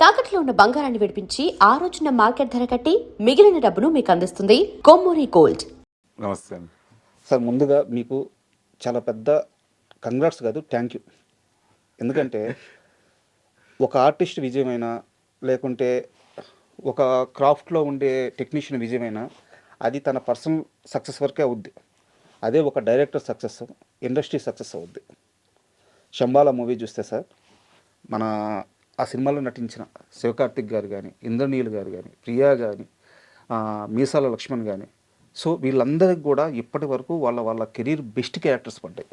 తాకట్లో ఉన్న బంగారాన్ని విడిపించి ఆ రోజున మార్కెట్ ధర కట్టి మిగిలిన డబ్బును మీకు అందిస్తుంది కొమ్మూరి గోల్డ్. నమస్తే అండి. సార్ ముందుగా మీకు చాలా పెద్ద కంగ్రాట్స్ కాదు, థ్యాంక్ యూ. ఎందుకంటే ఒక ఆర్టిస్ట్ విజయమైనా లేకుంటే ఒక క్రాఫ్ట్లో ఉండే టెక్నీషియన్ విజయమైనా అది తన పర్సనల్ సక్సెస్ వరకే అవుద్ది. అదే ఒక డైరెక్టర్ సక్సెస్ ఇండస్ట్రీ సక్సెస్ అవుద్ది. శంబాల మూవీ చూస్తే సార్, మన ఆ సినిమాలో నటించిన శివకార్తిక్ గారు కానీ, ఇంద్రనీల్ గారు కానీ, ప్రియా కానీ, మీసాల లక్ష్మణ్ కానీ, సో వీళ్ళందరికీ కూడా ఇప్పటి వరకు వాళ్ళ వాళ్ళ కెరీర్ బెస్ట్ క్యారెక్టర్స్ పడ్డాయి.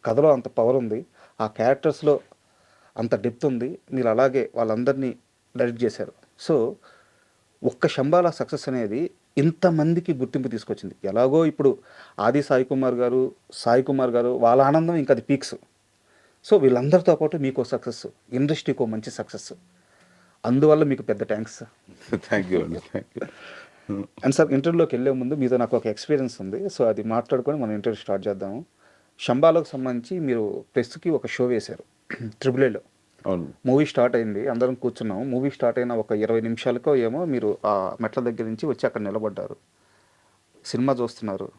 కథలో అంత పవర్ ఉంది, ఆ క్యారెక్టర్స్లో అంత డెప్త్ ఉంది. మీరు అలాగే వాళ్ళందరినీ డైరెక్ట్ చేశారు. సో ఒక్క శంబాల సక్సెస్ అనేది ఇంతమందికి గుర్తింపు తీసుకొచ్చింది. ఎలాగో ఇప్పుడు ఆది సాయి కుమార్ గారు వాళ్ళ ఆనందం ఇంకా అది పీక్స్. సో వీళ్ళందరితో పాటు మీకు సక్సెస్, ఇండస్ట్రీకి మంచి సక్సెస్, అందువల్ల మీకు పెద్ద థ్యాంక్స్. థ్యాంక్ యూ అండి. Thank you. అండ్ సార్, ఇంటర్వ్యూలోకి వెళ్ళే ముందు మీతో నాకు ఒక ఎక్స్పీరియన్స్ ఉంది. సో అది మాట్లాడుకొని మనం ఇంటర్వ్యూ స్టార్ట్ చేద్దాము. శంబాలకు సంబంధించి మీరు ప్రెస్కి ఒక షో వేశారు ట్రిపుల్ అవును. మూవీ స్టార్ట్ అయింది, అందరం కూర్చున్నాము. మూవీ స్టార్ట్ అయిన ఒక 20 నిమిషాలకో ఏమో మీరు ఆ మెట్ల దగ్గర నుంచి వచ్చి అక్కడ నిలబడ్డారు. సినిమా చూస్తున్నారు,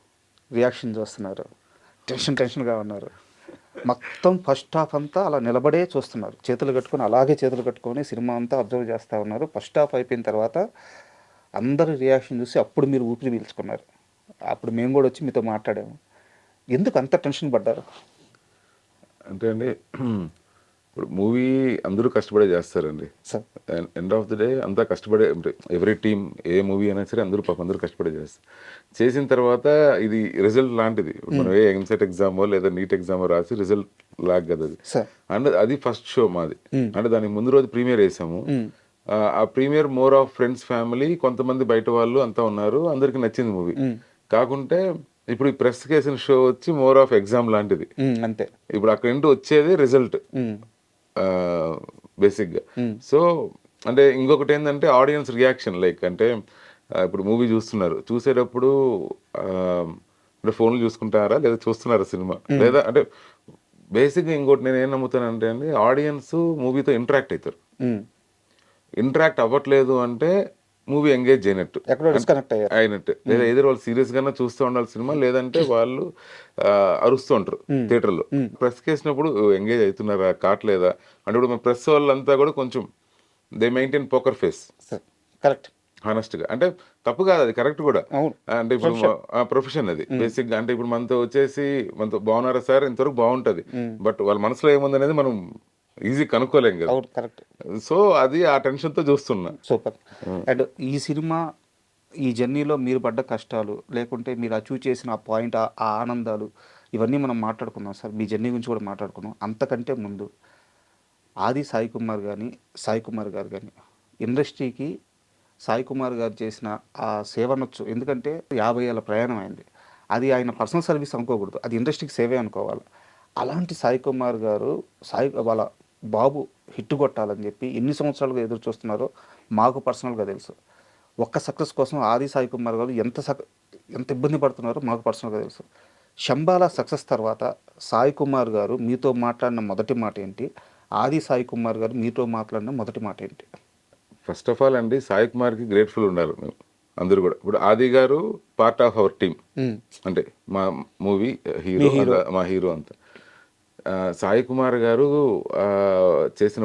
రియాక్షన్ చూస్తున్నారు, టెన్షన్గా ఉన్నారు. మొత్తం ఫస్ట్ హాఫ్ అంతా అలా నిలబడే చూస్తున్నారు, చేతులు కట్టుకొని సినిమా అంతా అబ్జర్వ్ చేస్తూ ఉన్నారు. ఫస్ట్ హాఫ్ అయిపోయిన తర్వాత అందరు రియాక్షన్ చూసి అప్పుడు మీరు ఊపిరి పీల్చుకున్నారు. అప్పుడు మేము కూడా వచ్చి మీతో మాట్లాడాము. ఎందుకు అంత టెన్షన్ పడ్డారు? అంటే అండి, ఇప్పుడు మూవీ అందరూ కష్టపడే చేస్తారండి. Sir, end of the day అంతా కష్టపడే, ఎవ్రీ టీమ్ ఏ మూవీ అయినా సరే అందరూ కష్టపడే చేస్తారు. చేసిన తర్వాత ఇది రిజల్ట్ లాంటిది. మనం ఏ ఎంసెట్ ఎగ్జామో లేదా నీట్ ఎగ్జామో రాసి రిజల్ట్ లాగ్ కదా అది. అండ్ అది ఫస్ట్ షో మాది. అంటే దానికి ముందు రోజు ప్రీమియర్ వేసాము. ఆ premiere more of friends, family, కొంతమంది బయట వాళ్ళు అంతా ఉన్నారు. అందరికి నచ్చింది మూవీ. కాకుంటే ఇప్పుడు ఈ ప్రెస్ కేసిన షో వచ్చి మోర్ ఆఫ్ ఎగ్జామ్ లాంటిది. అంతే. ఇప్పుడు అక్కడ నుండి వచ్చేది రిజల్ట్ బేసిక్గా. సో అంటే ఇంకొకటి ఏంటంటే ఆడియన్స్ రియాక్షన్, లైక్ అంటే ఇప్పుడు మూవీ చూసేటప్పుడు అంటే ఫోన్లు చూసుకుంటారా లేదా చూస్తున్నారా సినిమా, లేదా అంటే బేసిక్గా ఇంకోటి నేను ఏం నమ్ముతానంటే అండి, ఆడియన్స్ మూవీతో ఇంటరాక్ట్ అవుతారు. ఇంటరాక్ట్ అవ్వట్లేదు అంటే మూవీ ఎంగేజ్ అయినట్టు, లేదా ఏదో వాళ్ళు సీరియస్ గానే చూస్తూ ఉండాలి సినిమా, లేదంటే వాళ్ళు అరుస్తూ ఉంటారు థియేటర్లో. ప్రెస్ కేసినప్పుడు ఎంగేజ్ అవుతున్నారా కావట్లేదా అంటే, ఇప్పుడు మన ప్రెస్ వాళ్ళంతా కూడా కొంచెం they maintain poker face. Correct, honest గా. అంటే తప్పు కాదు, అది కరెక్ట్ కూడా. అంటే ఇప్పుడు ప్రొఫెషన్ అది బేసిక్ గా. అంటే ఇప్పుడు మనతో బాగున్నారా సార్, ఇంతవరకు బాగుంటది, బట్ వాళ్ళ మనసులో ఏముంది అనేది మనం ఈజీ కనుక్కోలేం కదా. కరెక్ట్. సో అది ఆ టెన్షన్ తో చూస్తున్నా. సూపర్. అండ్ ఈ సినిమా, ఈ జర్నీలో మీరు పడ్డ కష్టాలు, లేకుంటే మీరు అచీవ్ చేసిన ఆ పాయింట్, ఆ ఆనందాలు, ఇవన్నీ మనం మాట్లాడుకున్నాం సార్. మీ జర్నీ గురించి కూడా మాట్లాడుకున్నాం. అంతకంటే ముందు సాయి కుమార్ గారు కానీ ఇండస్ట్రీకి సాయి కుమార్ గారు చేసిన ఆ సేవనొచ్చు. ఎందుకంటే 50 ఏళ్ళ ప్రయాణం అయింది. అది ఆయన పర్సనల్ సర్వీస్ అనుకోకూడదు, అది ఇండస్ట్రీకి సేవే అనుకోవాలి. అలాంటి సాయి కుమార్ గారు వాళ్ళ బాబు హిట్ కొట్టాలని చెప్పి ఎన్ని సంవత్సరాలుగా ఎదురు చూస్తున్నారో మాకు పర్సనల్గా తెలుసు. ఒక్క సక్సెస్ కోసం సాయి కుమార్ గారు ఎంత ఇబ్బంది పడుతున్నారో మాకు పర్సనల్గా తెలుసు. శంబాల సక్సెస్ తర్వాత సాయి కుమార్ గారు మీతో మాట్లాడిన మొదటి మాట ఏంటి? సాయి కుమార్ గారు మీతో మాట్లాడిన మొదటి మాట ఏంటి? ఫస్ట్ ఆఫ్ ఆల్ అండి, సాయి కుమార్కి గ్రేట్ఫుల్ ఉండాలి మేము అందరూ కూడా. ఇప్పుడు ఆది గారు పార్ట్ ఆఫ్ అవర్ టీమ్, అంటే మా మూవీ హీరో, మా హీరో అంతా. సాయి కుమార్ గారు చేసిన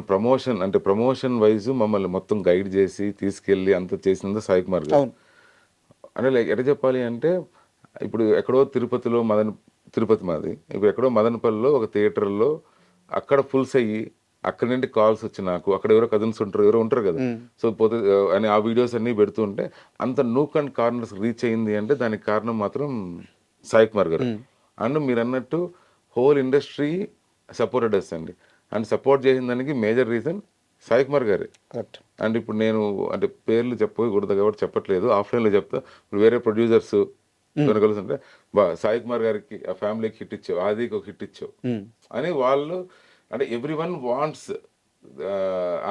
ప్రమోషన్ వైజ్ మమ్మల్ని మొత్తం గైడ్ చేసి తీసుకెళ్ళి అంత చేసినందుకు సాయి కుమార్ గారు. అంటే లైక్ ఎట్లా చెప్పాలి అంటే, ఇప్పుడు ఎక్కడో తిరుపతి మాది, ఇప్పుడు ఎక్కడో మదనపల్లిలో ఒక థియేటర్లో అక్కడ ఫుల్స్ అయ్యి, అక్కడి నుండి కాల్స్ వచ్చి నాకు, అక్కడ ఎవరో కజిన్స్ ఎవరో ఉంటారు కదా, సో పోతే అని ఆ వీడియోస్ అన్నీ పెడుతూ ఉంటే అంత నూక్ అండ్ కార్నర్స్ రీచ్ అయింది అంటే దానికి కారణం మాత్రం సాయి కుమార్ గారు. అండ్ మీరు అన్నట్టు హోల్ ఇండస్ట్రీ సపోర్టెడ్ అస్ అండి. అండ్ సపోర్ట్ చేసిన దానికి మేజర్ రీజన్ సాయి కుమార్ గారే. అండ్ ఇప్పుడు నేను అంటే పేర్లు చెప్పకూడదు కాబట్టి చెప్పట్లేదు, ఆఫ్లైన్లో చెప్తా. ఇప్పుడు వేరే ప్రొడ్యూసర్స్ కలిసి అంటే సాయి కుమార్ గారికి, ఆ ఫ్యామిలీకి హిట్ ఇచ్చావు, ఆదికి ఒక హిట్ ఇచ్చావు అని వాళ్ళు, అంటే ఎవ్రీ వన్ వాంట్స్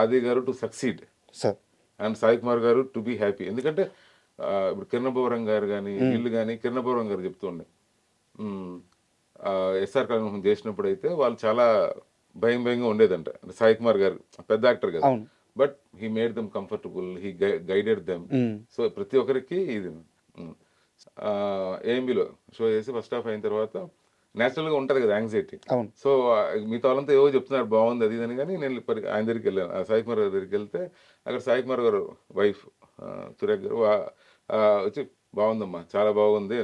ఆది గారు to succeed and Sai Kumar గారు టు బీ హ్యాపీ. ఎందుకంటే ఇప్పుడు కిరణబోరం గారు కానీ వీళ్ళు కానీ, కిరణబోరం గారు చెప్తుండే ఎస్ఆర్ కళ్యాణ్ చేసినప్పుడు అయితే వాళ్ళు చాలా భయంగా ఉండేదంట. సాయి కుమార్ గారు పెద్ద యాక్టర్ కదా, but he made them comfortable, he guided them. So ప్రతి ఒక్కరికి ఇది ఏఎంబిలో షో చేసి ఫస్ట్ హాఫ్ అయిన తర్వాత natural గా ఉంటుంది కదా యాంగ్జైటీ. అవును. సో మిగతా వాళ్ళంతా ఏవో చెప్తున్నారు బాగుంది అది అని, కానీ నేను ఆయన దగ్గరికి వెళ్ళాను, సాయి కుమార్ గారి దగ్గరికి వెళ్తే అక్కడ సాయి కుమార్ గారు వైఫ్ తురేక్ గారు వచ్చి బాగుందమ్మా చాలా బాగుంది,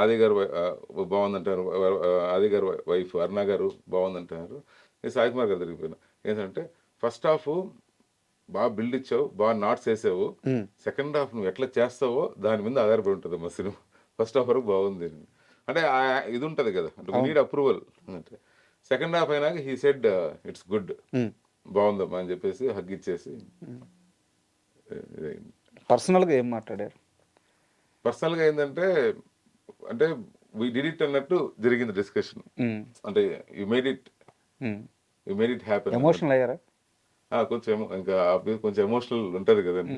ఆది గారు బాగుందంటారు, ఆది గారు వైఫ్ అరుణ గారు బాగుందంటున్నారు. నేను సాయి కుమార్ గారు తిరిగిపోయాను. ఏంటంటే ఫస్ట్ హాఫ్ బాగా బిల్డ్ ఇచ్చావు, బాగా నాట్స్ వేసావు, సెకండ్ హాఫ్ నువ్వు ఎట్లా చేస్తావో దాని మీద ఆధారపడి ఉంటుంది మా సినిమా. ఫస్ట్ హాఫ్ వరకు బాగుంది అంటే ఇది ఉంటుంది కదా, అంటే నీడ్ అప్రూవల్. అంటే సెకండ్ హాఫ్ అయినాక హీ సెడ్ ఇట్స్ గుడ్, బాగుందమ్మా అని చెప్పేసి హగ్ ఇచ్చేసి పర్సనల్గా ఏం మాట్లాడారు? పర్సనల్గా ఏంటంటే అంటే వీ డిడ్ ఇట్ అన్నట్టు జరిగింది డిస్కషన్. అంటే you made it happy. Emotional అయ్యారా? కొంచెం ఇంకా కొంచెం ఎమోషనల్ ఉంటుంది కదండి.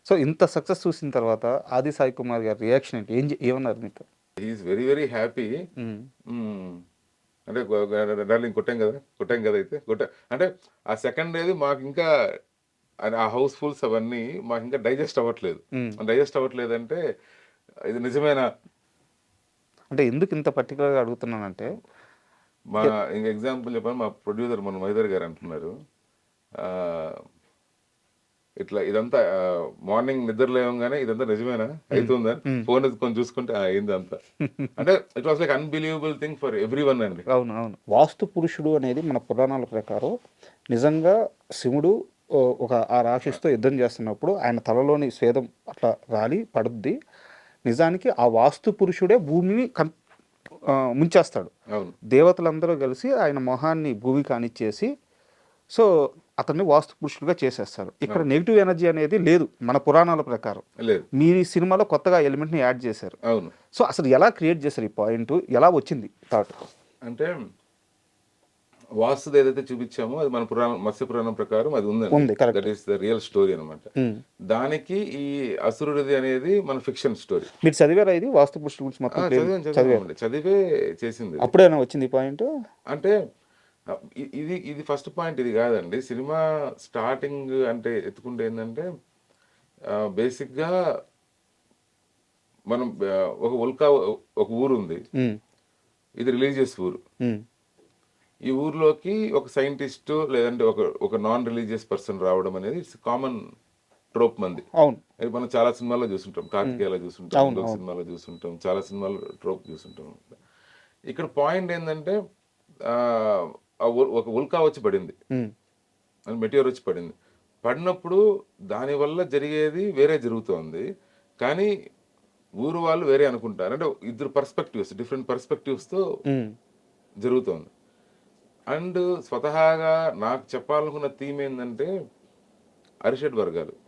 సో ఇంత సక్సెస్ చూసిన తర్వాత ఆది సాయి కుమార్ గారి రియాక్షన్ ఏంటి? ఏమన్నారు మీతో? He's very very happy. అంటే డార్లింగ్ కొట్టాం కదా అయితే అంటే ఆ సెకండ్ ఏది మాకు ఇంకా ఆ హౌస్ఫుల్స్ అవన్నీ మాకు ఇంకా డైజెస్ట్ అవ్వట్లేదు అంటే ఇది నిజమేనా అంటే ఎందుకు ఇంత పర్టికులర్గా అడుగుతున్నానంటే, మా ఇంకా ఎగ్జాంపుల్ చెప్పాను, మా ప్రొడ్యూసర్ మన మైదర్ గారు అంటున్నారు ఇట్లా ఇదంతా మార్నింగ్ నిద్ర లేవగానే ఇదంతా నిజమేనా అవుతుందా, ఫోన్ ఎత్తుకొని చూసుకుంటే అయింది అంతా. అంటే it was like unbelievable thing for everyone అండి. అవును. వాస్తు పురుషుడు అనేది మన పురాణాల ప్రకారం నిజంగా శివుడు ఒక ఆ రాక్షసుతో యుద్ధం చేస్తున్నప్పుడు ఆయన తలలోని స్వేదం అట్లా రాలి పడుద్ది. నిజానికి ఆ వాస్తు పురుషుడే భూమిని ముంచేస్తాడు. దేవతలందరూ కలిసి ఆయన మొహాన్ని భూమి కానిచ్చేసి సో అతన్ని వాస్తు పురుషుడుగా చేసేస్తారు. ఇక్కడ నెగిటివ్ ఎనర్జీ అనేది లేదు మన పురాణాల ప్రకారం. మీ సినిమాలో కొత్తగా ఎలిమెంట్ని యాడ్ చేశారు. అవును. సో అసలు ఎలా క్రియేట్ చేశారు ఈ పాయింట్, ఎలా వచ్చింది థాట్? అంటే వాస్తుది ఏదైతే చూపించామో అది మన మత్స్య పురాణం ప్రకారం అది ఉంది. That is the real story అనమాట. దానికి ఈ అసురుడిది అనేది మన ఫిక్షన్ స్టోరీ. మీరు చదివారా ఇది వాస్తు పురుషుడు గురించి? మొత్తం చదివే చేసింది. అప్పుడేనా వచ్చింది ఈ పాయింట్? అంటే ఇది ఫస్ట్ పాయింట్ ఇది కాదండి. సినిమా స్టార్టింగ్ అంటే ఎత్తుకుంటే ఏంటంటే బేసిక్గా మనం ఒక ఊరు ఉంది, ఇది రిలీజియస్ ఊరు. ఈ ఊర్లోకి ఒక సైంటిస్ట్ లేదంటే ఒక నాన్ రిలీజియస్ పర్సన్ రావడం అనేది ఇట్స్ కామన్ ట్రోప్ మంది. మనం చాలా సినిమాల్లో చూస్తుంటాం, కార్తికేయలో చూస్తుంటాం, సినిమాలో చూస్తుంటాం, చాలా సినిమాల్లో ట్రోప్ చూస్తుంటాం. ఇక్కడ పాయింట్ ఏంటంటే ఒక ఉల్కా వచ్చి పడింది, మెటీరియర్ వచ్చి పడినప్పుడు దానివల్ల జరిగేది వేరే జరుగుతోంది, కానీ ఊరు వాళ్ళు వేరే అనుకుంటారు. అంటే ఇద్దరు డిఫరెంట్ పర్స్పెక్టివ్స్తో జరుగుతోంది. అండ్ స్వతహాగా నాకు చెప్పాలనుకున్న థీమ్ ఏంటంటే అరిషడ్ వర్గాలు.